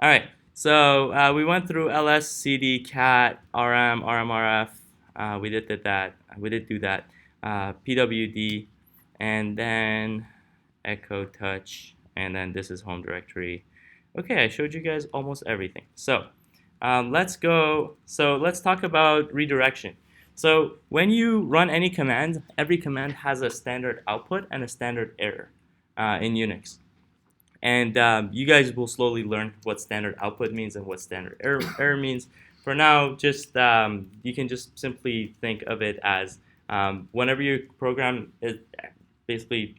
All right, so we went through ls, cd, cat, rm, rmrf. We did that. We did do that. pwd, and then echo touch, and then this is home directory. Okay, I showed you guys almost everything. So let's go. So let's talk about redirection. So when you run any command, every command has a standard output and a standard error in Unix. And you guys will slowly learn what standard output means and what standard error means. For now, just you can just simply think of it as whenever your program is basically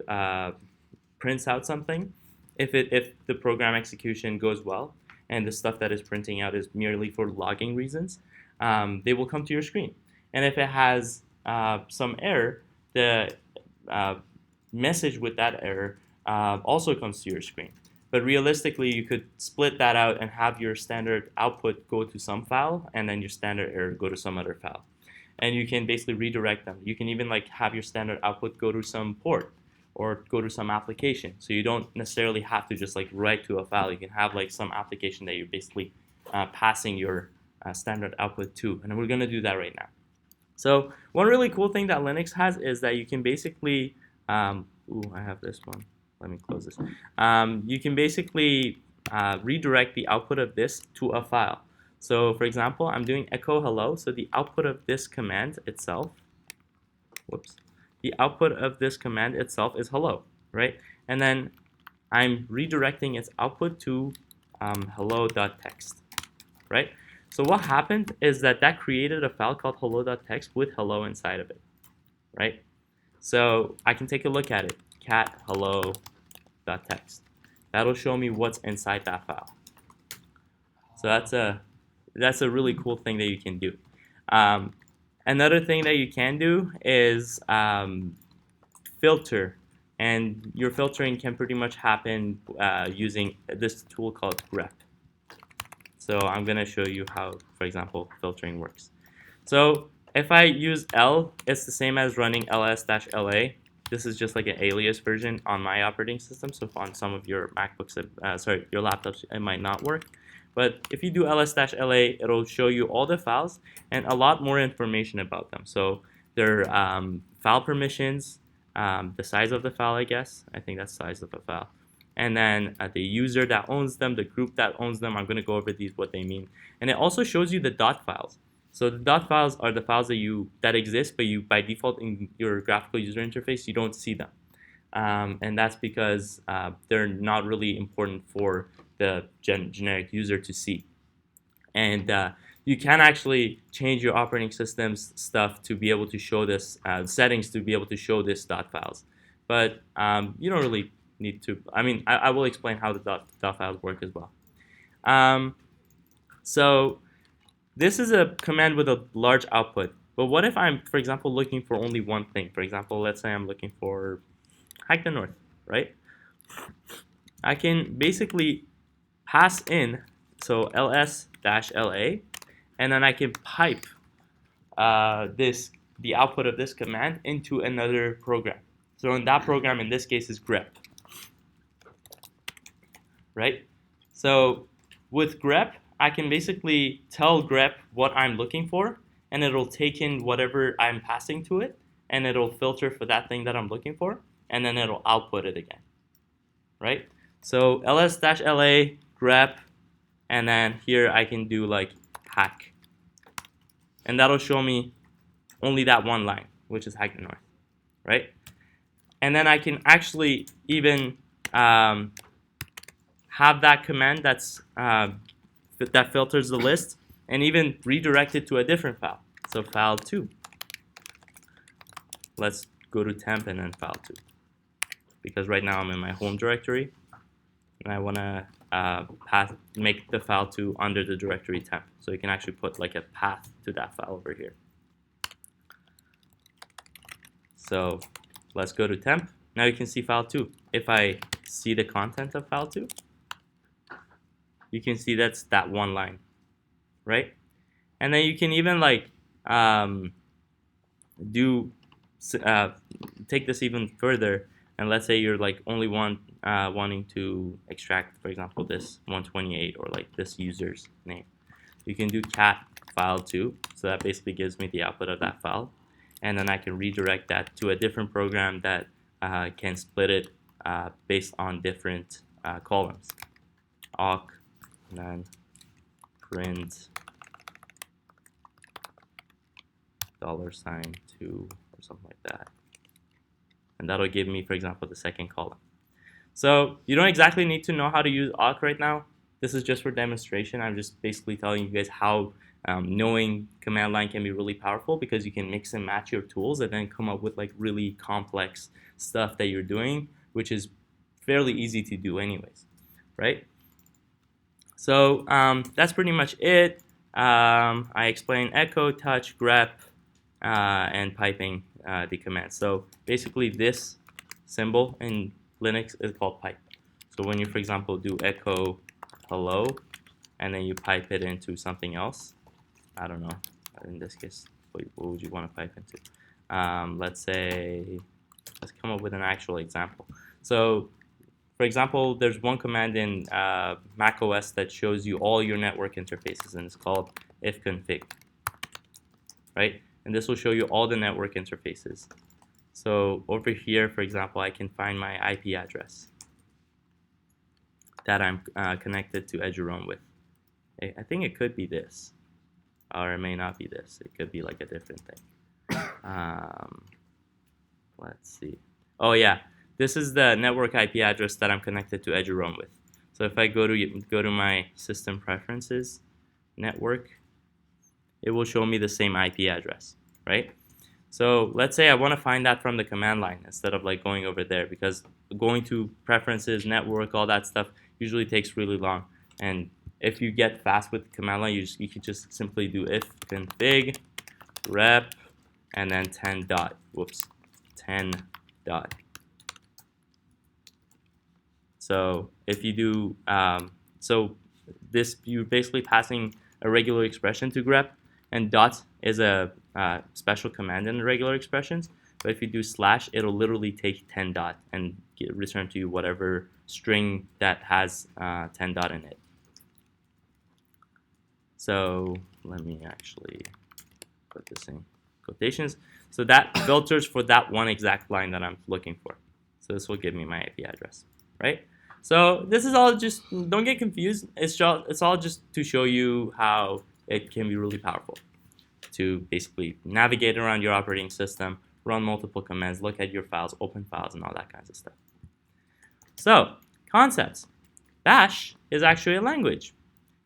prints out something, if the program execution goes well and the stuff that is printing out is merely for logging reasons, they will come to your screen. And if it has some error, the message with that error also comes to your screen. But realistically, you could split that out and have your standard output go to some file, and then your standard error go to some other file. And you can basically redirect them. You can even like have your standard output go to some port or go to some application. So you don't necessarily have to just like write to a file. You can have like some application that you're basically passing your standard output to. And we're going to do that right now. So one really cool thing that Linux has is that you can basically, I have this one. Let me close this. You can basically redirect the output of this to a file. So for example, I'm doing echo hello. So the output of this command itself, the output of this command itself is hello, right? And then I'm redirecting its output to hello.txt, right? So what happened is that created a file called hello.txt with hello inside of it, right? So I can take a look at it, cat hello.txt. That'll show me what's inside that file. So that's a really cool thing that you can do. Another thing that you can do is filter, and your filtering can pretty much happen using this tool called grep. So I'm going to show you how, for example, filtering works. So if I use L, it's the same as running ls-la. This is just like an alias version on my operating system. So on some of your MacBooks, your laptops, it might not work. But if you do ls-la, it'll show you all the files and a lot more information about them. So their file permissions, the size of the file, I guess. I think that's the size of the file. And then the user that owns them, the group that owns them. I'm going to go over these, what they mean. And it also shows you the dot files. So the dot files are the files that exist, but you by default in your graphical user interface, you don't see them. And that's because they're not really important for the generic user to see. And you can actually change your operating system's stuff to be able to show this, settings to be able to show this dot files. But you don't really need to. I mean, I will explain how the dot files work as well. So this is a command with a large output. But what if I'm, for example, looking for only one thing? For example, let's say I'm looking for Hack the North, right? I can basically pass in, so ls-la, and then I can pipe the output of this command into another program. So in that program, in this case, is grep, right? So with grep, I can basically tell grep what I'm looking for, and it'll take in whatever I'm passing to it, and it'll filter for that thing that I'm looking for, and then it'll output it again, right? So ls-la, grep, and then here I can do like hack, and that'll show me only that one line, which is hack the north, right? And then I can actually even have that command that filters the list and even redirect it to a different file. So file 2. Let's go to temp and then file 2. Because right now I'm in my home directory and I want to make the file 2 under the directory temp. So you can actually put like a path to that file over here. So let's go to temp. Now you can see file 2. If I see the content of file 2, you can see that's that one line, right? And then you can even like take this even further. and let's say you're like only wanting to extract, for example, this 128 or like this user's name. You can do cat file2, so that basically gives me the output of that file, and then I can redirect that to a different program that can split it based on different columns. Awk, and then print $2 or something like that, and that'll give me, for example, the second column. So you don't exactly need to know how to use awk right now. This is just for demonstration. I'm just basically telling you guys how knowing command line can be really powerful, because you can mix and match your tools and then come up with like really complex stuff that you're doing, which is fairly easy to do anyways, right? So that's pretty much it. I explained echo, touch, grep, and piping the commands. So basically this symbol in Linux is called pipe. So when you, for example, do echo hello, and then you pipe it into something else, I don't know, in this case, what would you want to pipe into? Let's come up with an actual example. So for example, there's one command in Mac OS that shows you all your network interfaces, and it's called ifconfig, right? And this will show you all the network interfaces. So over here, for example, I can find my IP address that I'm connected to Eduroam with. I think it could be this, or it may not be this. It could be like a different thing. Let's see. Oh yeah, this is the network IP address that I'm connected to Eduroam with. So if I go to my system preferences, network, it will show me the same IP address, right? So let's say I want to find that from the command line instead of like going over there, because going to preferences, network, all that stuff usually takes really long. And if you get fast with the command line, you can just simply do ifconfig rep and then 10 dot. Whoops, 10 dot. So if you do, so this, you're basically passing a regular expression to grep, and dot is a special command in the regular expressions. But if you do slash, it'll literally take 10 dot and return to you whatever string that has 10 dot in it. So let me actually put this in quotations. So that filters for that one exact line that I'm looking for. So this will give me my IP address, right? So this is all just, don't get confused. It's all just to show you how it can be really powerful to basically navigate around your operating system, run multiple commands, look at your files, open files, and all that kinds of stuff. So concepts. Bash is actually a language.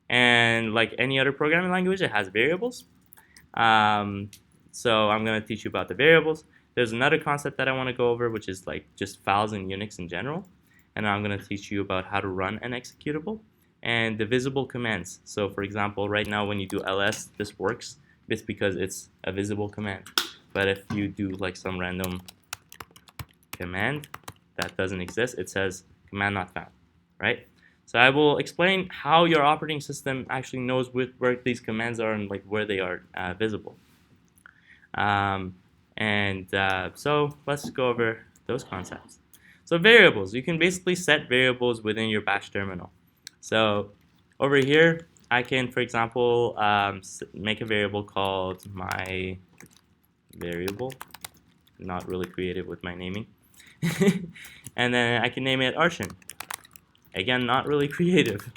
And like any other programming language, it has variables. So I'm going to teach you about the variables. There's another concept that I want to go over, which is like just files in Unix in general. And I'm going to teach you about how to run an executable and the visible commands. So for example, right now when you do ls, this works. It's because it's a visible command. But if you do like some random command that doesn't exist, it says command not found, right? So I will explain how your operating system actually knows where these commands are and like where they are visible. So let's go over those concepts. So variables, you can basically set variables within your bash terminal. So over here, I can, for example, make a variable called my variable. Not really creative with my naming. And then I can name it Arshan. Again, not really creative.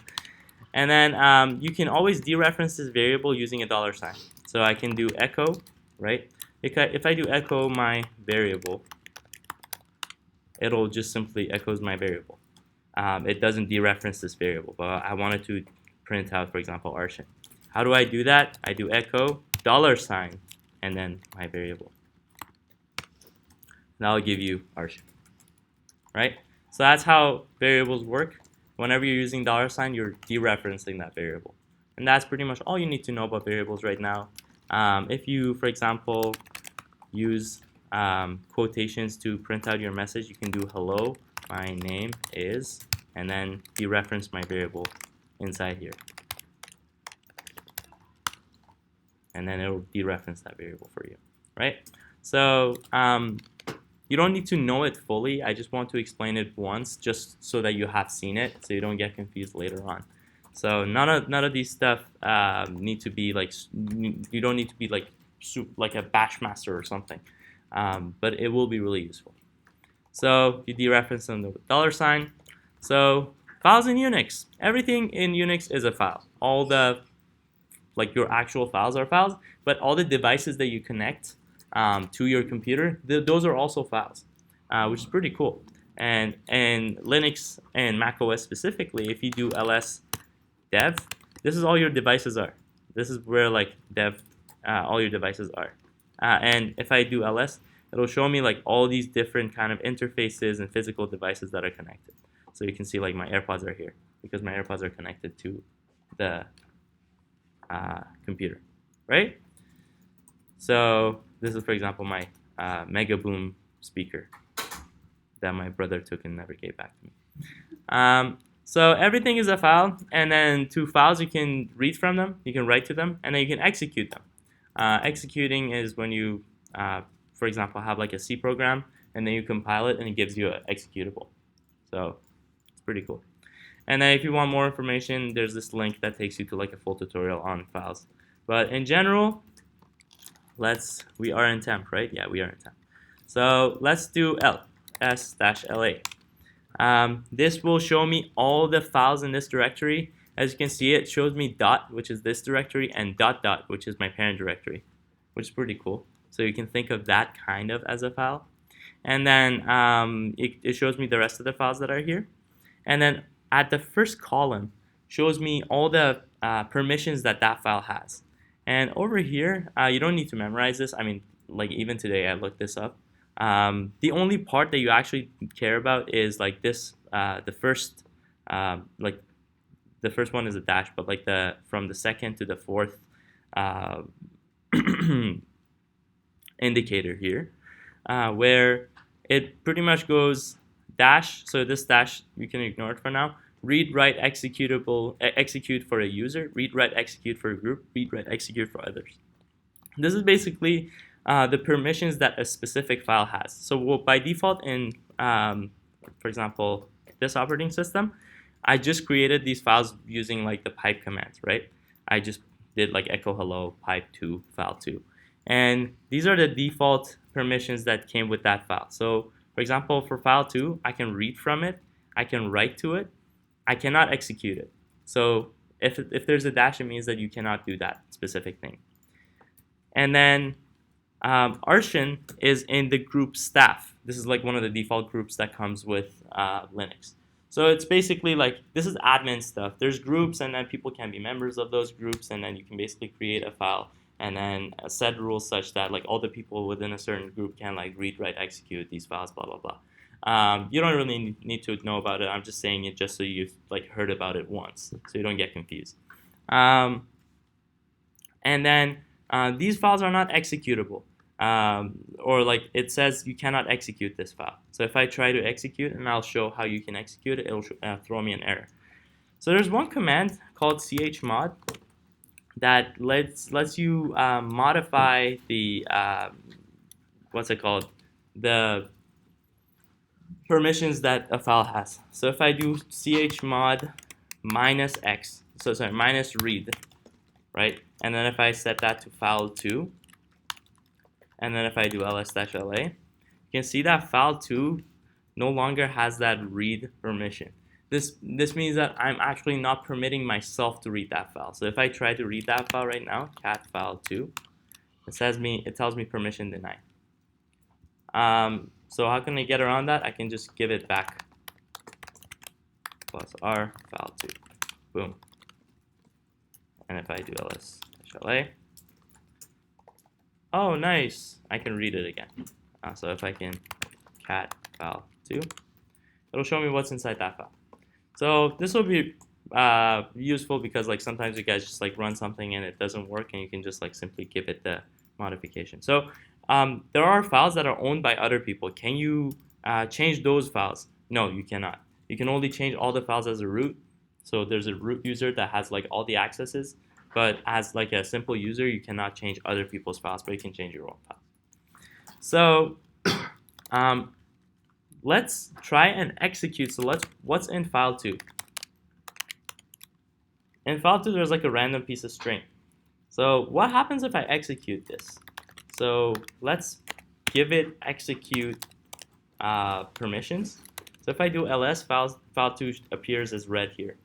And then you can always dereference this variable using a $sign. So I can do echo, right? If I do echo my variable, it'll just simply echoes my variable. It doesn't dereference this variable, but I wanted to print out, for example, Arshan. How do I do that? I do echo $sign and then my variable. And that'll give you Arshan, right? So that's how variables work. Whenever you're using $sign, you're dereferencing that variable. And that's pretty much all you need to know about variables right now. If you, for example, use quotations to print out your message, you can do hello, my name is, and then dereference my variable inside here. And then it will dereference that variable for you, right? So You don't need to know it fully. I just want to explain it once, just so that you have seen it, so you don't get confused later on. So none of these stuff need to be like, you don't need to be like a bash master or something, but it will be really useful. So you dereference them with $sign. So files in Unix. Everything in Unix is a file. All the your actual files are files, but all the devices that you connect to your computer, those are also files, which is pretty cool. And Linux and Mac OS specifically, if you do ls dev, this is all your devices are. This is where dev all your devices are. And if I do ls, it'll show me all these different kind of interfaces and physical devices that are connected. So you can see my AirPods are here because my AirPods are connected to the computer, right? So this is, for example, my Mega Boom speaker that my brother took and never gave back to me. So everything is a file, and then to files you can read from them, you can write to them, and then you can execute them. Executing is when you, for example, have a C program, and then you compile it, and it gives you an executable. So it's pretty cool. And then if you want more information, there's this link that takes you to a full tutorial on files. But in general, we are in temp, right? Yeah, we are in temp. So let's do ls-la. This will show me all the files in this directory. As you can see, it shows me dot, which is this directory, and dot dot, which is my parent directory, which is pretty cool. So you can think of that kind of as a file. And then it shows me the rest of the files that are here. And then at the first column shows me all the permissions that file has. And over here, you don't need to memorize this. I mean, even today I looked this up. The only part that you actually care about is this, the first one is a dash, but from the second to the fourth indicator here, where it pretty much goes dash. So this dash, you can ignore it for now. Read, write, executable, execute for a user. Read, write, execute for a group. Read, write, execute for others. This is basically the permissions that a specific file has. So by default in, for example, this operating system, I just created these files using the pipe commands, right? I just did echo hello pipe 2 file 2. And these are the default permissions that came with that file. So for example, for file 2, I can read from it, I can write to it, I cannot execute it. So if there's a dash, it means that you cannot do that specific thing. And then Arshin is in the group staff. This is one of the default groups that comes with Linux. So it's basically this is admin stuff. There's groups, and then people can be members of those groups, and then you can basically create a file and then set rules such that all the people within a certain group can read, write, execute these files, blah, blah, blah. You don't really need to know about it. I'm just saying it just so you've heard about it once, so you don't get confused. And then these files are not executable, or it says you cannot execute this file. So if I try to execute, and I'll show how you can execute it, it'll throw me an error. So there's one command called chmod that lets you modify the what's it called, the permissions that a file has. So if I do chmod -x, so sorry, -read, right? And then if I set that to file 2, and then if I do ls-la, you can see that file 2 no longer has that read permission. This means that I'm actually not permitting myself to read that file. So if I try to read that file right now, cat file 2, it tells me permission denied. So how can I get around that? I can just give it back +r file 2, boom. And if I do ls-la, oh nice, I can read it again. So if I can cat file 2, it'll show me what's inside that file. So this will be useful because sometimes you guys just run something and it doesn't work, and you can just simply give it the modification. So there are files that are owned by other people. Can you change those files? No, you cannot. You can only change all the files as a root. So there's a root user that has all the accesses, but as a simple user, you cannot change other people's files, but you can change your own files. So Let's try and execute. So what's in file 2? In file 2, there's like a random piece of string. So what happens if I execute this? So let's give it execute permissions. So if I do ls, file 2 appears as red here.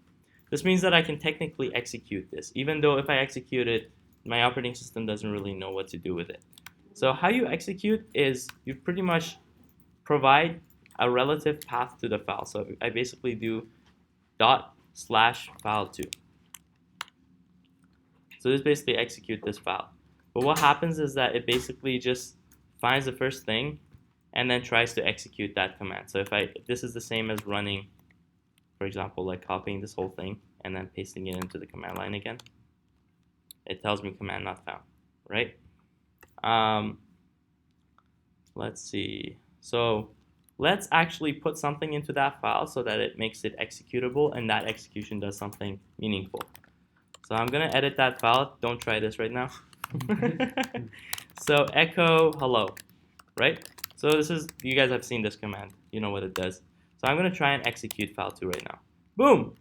This means that I can technically execute this, even though if I execute it, my operating system doesn't really know what to do with it. So how you execute is you pretty much provide a relative path to the file. So I basically do ./file2. So this basically execute this file. But what happens is that it basically just finds the first thing and then tries to execute that command. So if this is the same as running, for example, like copying this whole thing and then pasting it into the command line again. It tells me command not found, right? Let's see. So let's actually put something into that file so that it makes it executable and that execution does something meaningful. So I'm going to edit that file. Don't try this right now. So echo hello, right? So this is, you guys have seen this command. You know what it does. So I'm going to try and execute file 2 right now. Boom!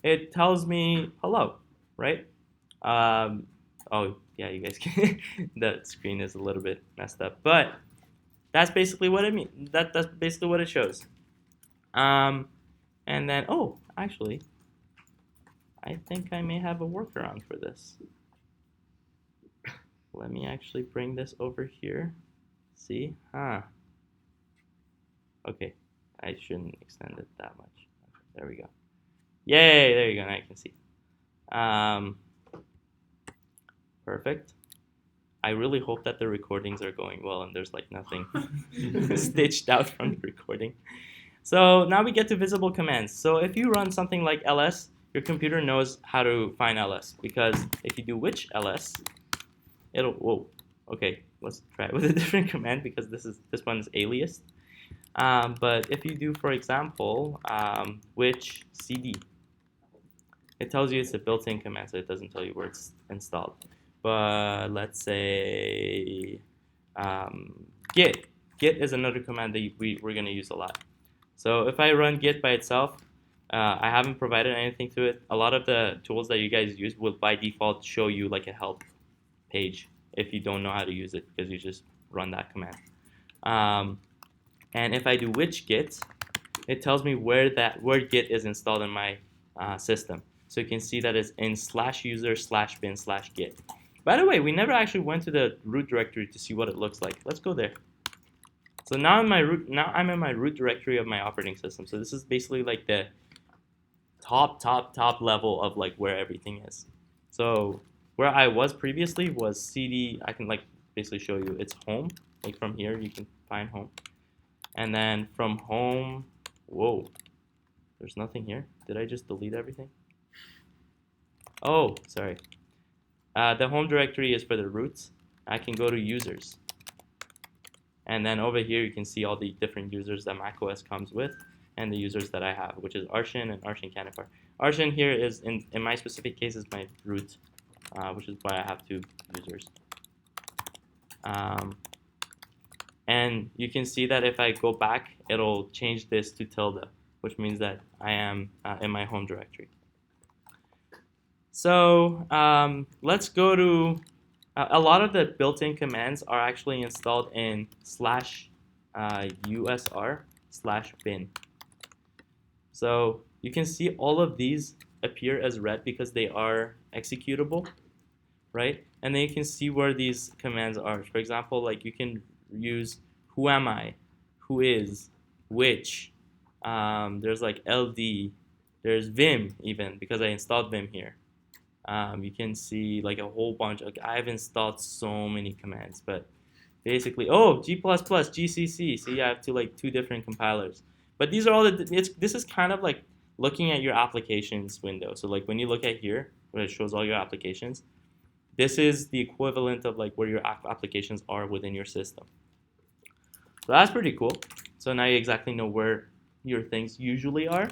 It tells me hello, right? Oh, yeah, you guys can. The screen is a little bit messed up. But that's basically what it means. That's basically what it shows. And then, oh, actually, I think I may have a workaround for this. Let me actually bring this over here. See? Okay, I shouldn't extend it that much. Okay, there we go. Yay, there you go, now you can see. Perfect. I really hope that the recordings are going well and there's like nothing stitched out from the recording. So now we get to visible commands. So if you run something like ls, your computer knows how to find ls, because if you do which ls, it'll, whoa, okay, let's try it with a different command because this one is aliased. But if you do, for example, which cd, it tells you it's a built-in command, so it doesn't tell you where it's installed. But let's say git. Git is another command that we're going to use a lot. So if I run git by itself, I haven't provided anything to it. A lot of the tools that you guys use will by default show you like a help page if you don't know how to use it, because you just run that command. And if I do which git, it tells me where git is installed in my system. So you can see that it's in /user/bin/git. By the way, we never actually went to the root directory to see what it looks like. Let's go there. So now I'm in my root directory of my operating system. So this is basically like the top level of like where everything is. So where I was previously was cd. I can like basically show you it's home. Like from here you can find home. And then from home, whoa, there's nothing here. Did I just delete everything? Oh, sorry. The home directory is for the roots. I can go to users. And then over here you can see all the different users that macOS comes with and the users that I have, which is Arshin and Arshin Canifar. Arshin here is, in my specific case, is my root, which is why I have 2 users. And you can see that if I go back, it'll change this to tilde, which means that I am in my home directory. So let's go to, a lot of the built-in commands are actually installed in /usr/bin. So you can see all of these appear as red because they are executable, right? And then you can see where these commands are. For example, like you can use who am I, who is, which, there's like ld, there's vim even because I installed vim here. You can see like a whole bunch. Like I've installed so many commands, but basically, oh, G++, GCC. See, I have like 2 different compilers. But these are all this is kind of like looking at your applications window. So like when you look at here, where it shows all your applications, this is the equivalent of like where your applications are within your system. So that's pretty cool. So now you exactly know where your things usually are.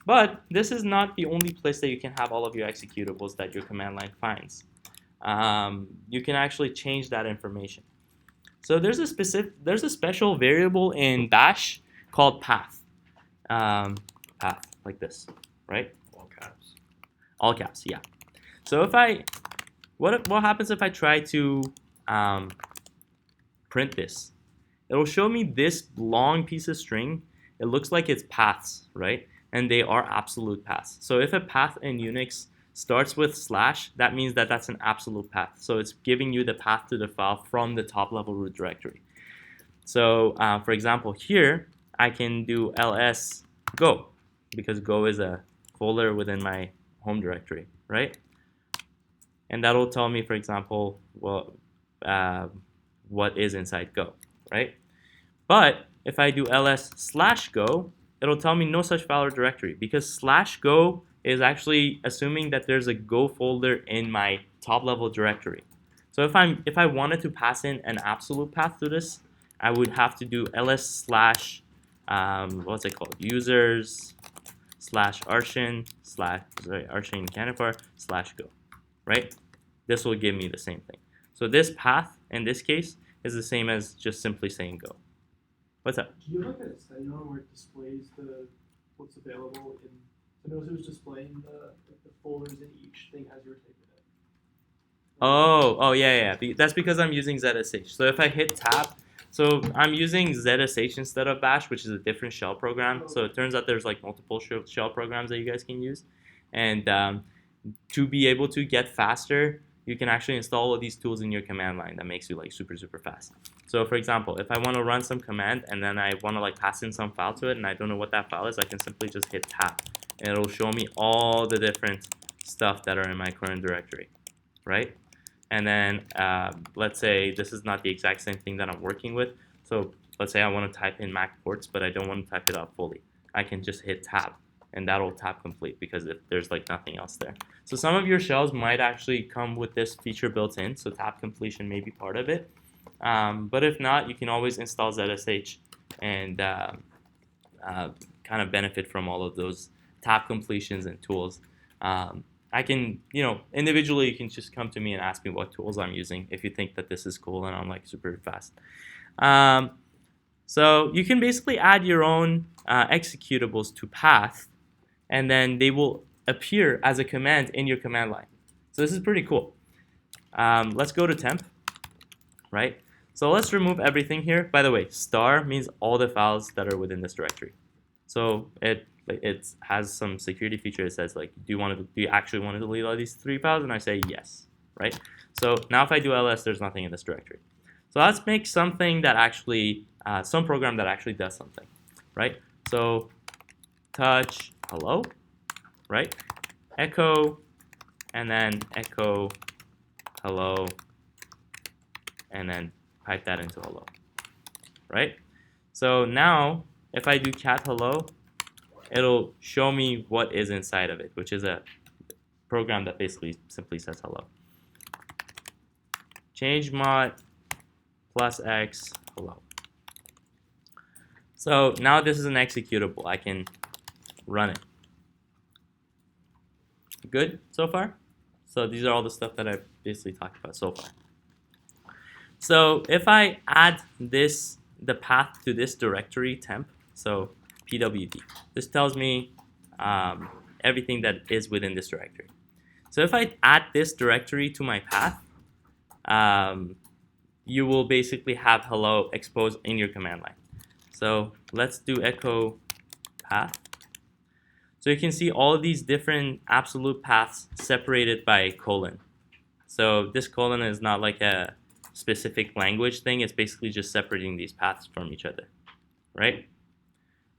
But this is not the only place that you can have all of your executables that your command line finds. You can actually change that information. So there's a special variable in Bash called path. Path, like this, right? All caps. All caps, yeah. So what happens if I try to print this? It'll show me this long piece of string. It looks like it's paths, right? And they are absolute paths. So if a path in Unix starts with slash, that means that that's an absolute path. So it's giving you the path to the file from the top level root directory. So for example, here I can do ls go, because go is a folder within my home directory, right? And that'll tell me, for example, well, what is inside go, right? But if I do ls/go, it'll tell me no such file or directory, because /go is actually assuming that there's a go folder in my top level directory. So if I wanted to pass in an absolute path to this, I would have to do ls/ what's it called, users /arshin arshin canifar /go, right? This will give me the same thing. So this path in this case is the same as just simply saying go. What's up? Do you have like a setting on where it displays what's available in? So notice it was displaying the folders in each thing as you were typing it. Oh yeah. That's because I'm using ZSH. So if I hit tab, so I'm using ZSH instead of Bash, which is a different shell program. So it turns out there's like multiple shell programs that you guys can use, and to be able to get faster, you can actually install all of these tools in your command line that makes you like super fast. So for example, if I want to run some command and then I want to like pass in some file to it and I don't know what that file is, I can simply just hit tab and it'll show me all the different stuff that are in my current directory, right? And then let's say this is not the exact same thing that I'm working with. So let's say I want to type in Mac ports, but I don't want to type it out fully. I can just hit tab and that'll tab complete, because if there's like nothing else there. So some of your shells might actually come with this feature built in, so tab completion may be part of it. But if not, you can always install ZSH and kind of benefit from all of those tab completions and tools. I can, individually you can just come to me and ask me what tools I'm using if you think that this is cool and I'm like super fast. So you can basically add your own executables to path, and then they will appear as a command in your command line. So this is pretty cool. Let's go to temp, right? So let's remove everything here. By the way, star means all the files that are within this directory. So it has some security feature. It says like, do you actually want to delete all these 3 files? And I say yes, right? So now if I do ls, there's nothing in this directory. So let's make something that actually, some program that actually does something, right? So touch hello, right? Echo, and then echo hello, and then pipe that into hello, right? So now if I do cat hello, it'll show me what is inside of it, which is a program that basically simply says hello. Change mod +x hello. So now this is an executable. I can run it. Good so far? So these are all the stuff that I've basically talked about so far. So if I add the path to this directory temp, so pwd, this tells me everything that is within this directory. So if I add this directory to my path, you will basically have hello exposed in your command line. So let's do echo path. So you can see all of these different absolute paths separated by colon. So this colon is not like a specific language thing. It's basically just separating these paths from each other, right?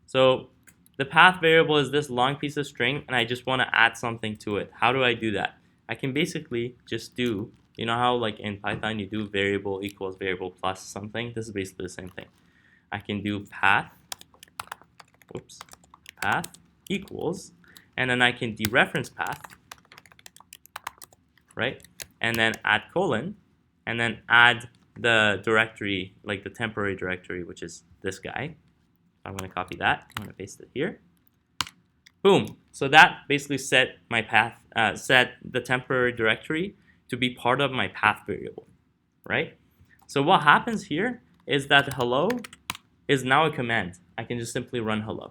So the path variable is this long piece of string, and I just want to add something to it. How do I do that? I can basically just do, you know how like in Python you do variable equals variable plus something? This is basically the same thing. I can do path equals, and then I can dereference path, right? And then add colon, and then add the directory, like the temporary directory, which is this guy. I'm going to copy that. I'm going to paste it here. Boom. So that basically set my path, set the temporary directory to be part of my path variable, right? So what happens here is that hello is now a command. I can just simply run hello.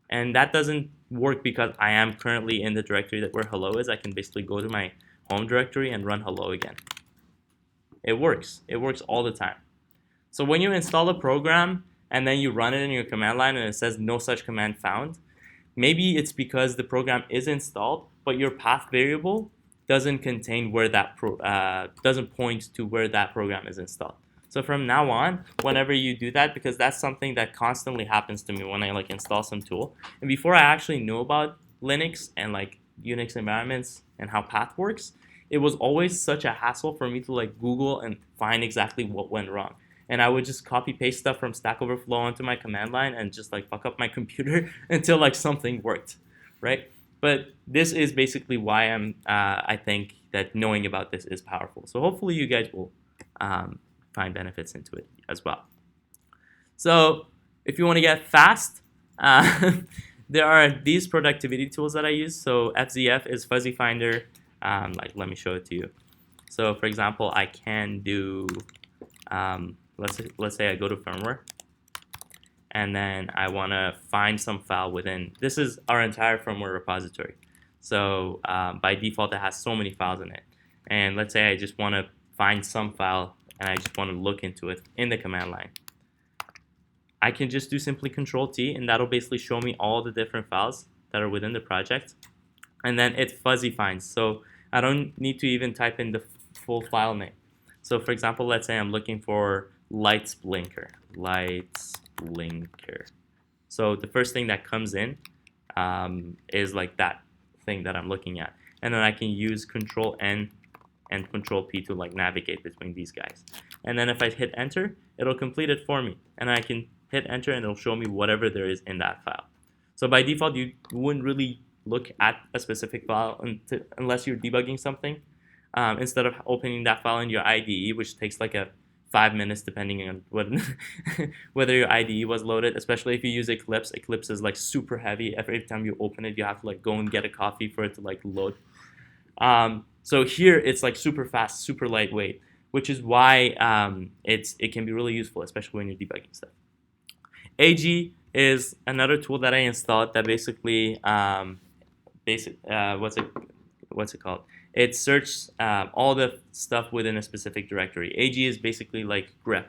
And that doesn't work because I am currently in the directory that where hello is. I can basically go to my home directory and run hello again. It works. It works all the time. So when you install a program and then you run it in your command line and it says no such command found, maybe it's because the program is installed, but your path variable doesn't contain where that doesn't point to where that program is installed. So from now on, whenever you do that, because that's something that constantly happens to me when I like install some tool, and before I actually knew about Linux and like Unix environments and how path works, it was always such a hassle for me to like Google and find exactly what went wrong. And I would just copy paste stuff from Stack Overflow onto my command line and just like fuck up my computer until like something worked, right? But this is basically why I think that knowing about this is powerful. So hopefully you guys will find benefits into it as well. So if you want to get fast, there are these productivity tools that I use. So FZF is fuzzy finder. Like let me show it to you. So for example, I can do let's say I go to firmware, and then I want to find some file within. This is our entire firmware repository. So by default, it has so many files in it. And let's say I just want to find some file, and I just want to look into it in the command line. I can just do simply Control-T, and that'll basically show me all the different files that are within the project. And then it fuzzy finds. So I don't need to even type in the full file name. So for example, let's say I'm looking for lights blinker. So the first thing that comes in is like that thing that I'm looking at. And then I can use Control-N and Control-P to like navigate between these guys. And then if I hit enter, it'll complete it for me. And I can hit enter and it'll show me whatever there is in that file. So by default, you wouldn't really look at a specific file unless you're debugging something. Instead of opening that file in your IDE, which takes like 5 minutes depending on whether your IDE was loaded, especially if you use Eclipse. Eclipse is like super heavy. Every time you open it, you have to like go and get a coffee for it to like load. So here it's like super fast, super lightweight, which is why it can be really useful, especially when you're debugging stuff. AG is another tool that I installed that basically what's it called? It searches all the stuff within a specific directory. AG is basically like grep.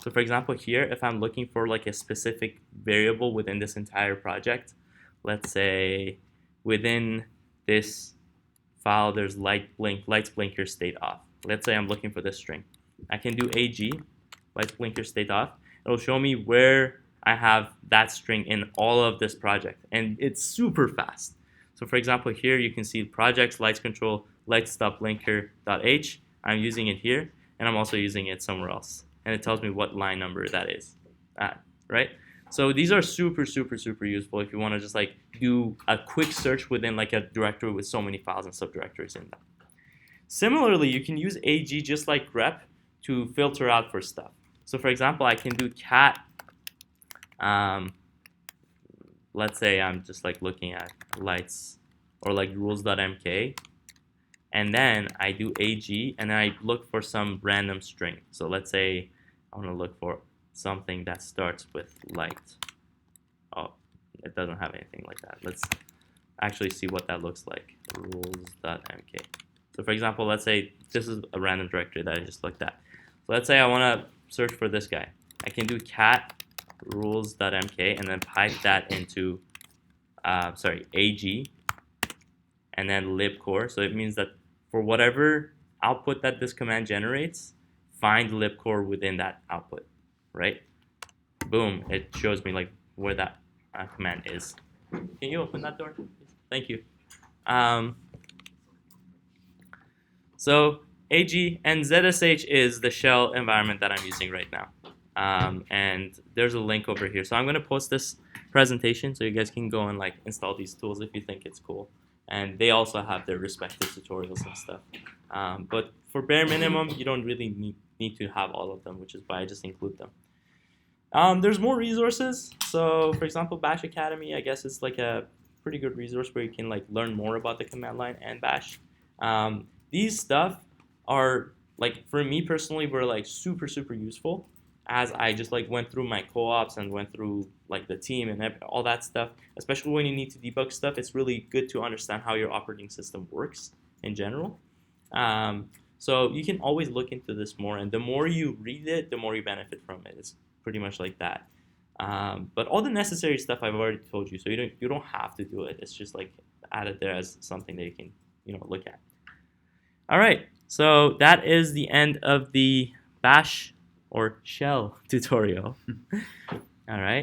So for example, here, if I'm looking for like a specific variable within this entire project, let's say within this file, there's lights blinker state off. Let's say I'm looking for this string. I can do AG, lights blinker state off. It'll show me where I have that string in all of this project, and it's super fast. So for example, here you can see projects, lights control, lights stop blinker.h. I'm using it here, and I'm also using it somewhere else. And it tells me what line number that is at, right? So these are super, super, super useful if you want to just like do a quick search within like a directory with so many files and subdirectories in them. Similarly, you can use AG just like grep to filter out for stuff. So for example, I can do cat, let's say I'm just like looking at lights or like rules.mk, and then I do AG and I look for some random string. So let's say I want to look for something that starts with light. Oh, it doesn't have anything like that. Let's actually see what that looks like. Rules.mk. So for example, let's say this is a random directory that I just looked at. So let's say I want to search for this guy. I can do cat rules.mk and then pipe that into AG and then libcore. So it means that for whatever output that this command generates, find libcore within that output, right? Boom, it shows me like where that command is. Can you open that door? Thank you. So AG and ZSH is the shell environment that I'm using right now. And there's a link over here. So I'm going to post this presentation so you guys can go and like install these tools if you think it's cool. And they also have their respective tutorials and stuff. But for bare minimum, you don't really need to have all of them, which is why I just include them. There's more resources. So for example, Bash Academy, I guess it's like a pretty good resource where you can like learn more about the command line and Bash. These stuff are like for me personally, were like super useful as I just like went through my co-ops and went through like the team and all that stuff. Especially when you need to debug stuff, it's really good to understand how your operating system works in general. So you can always look into this more, and the more you read it, the more you benefit from it. It's pretty much like that. But all the necessary stuff I've already told you, so you don't have to do it. It's just like added there as something that you can look at. All right, so that is the end of the Bash or Shell tutorial. All right.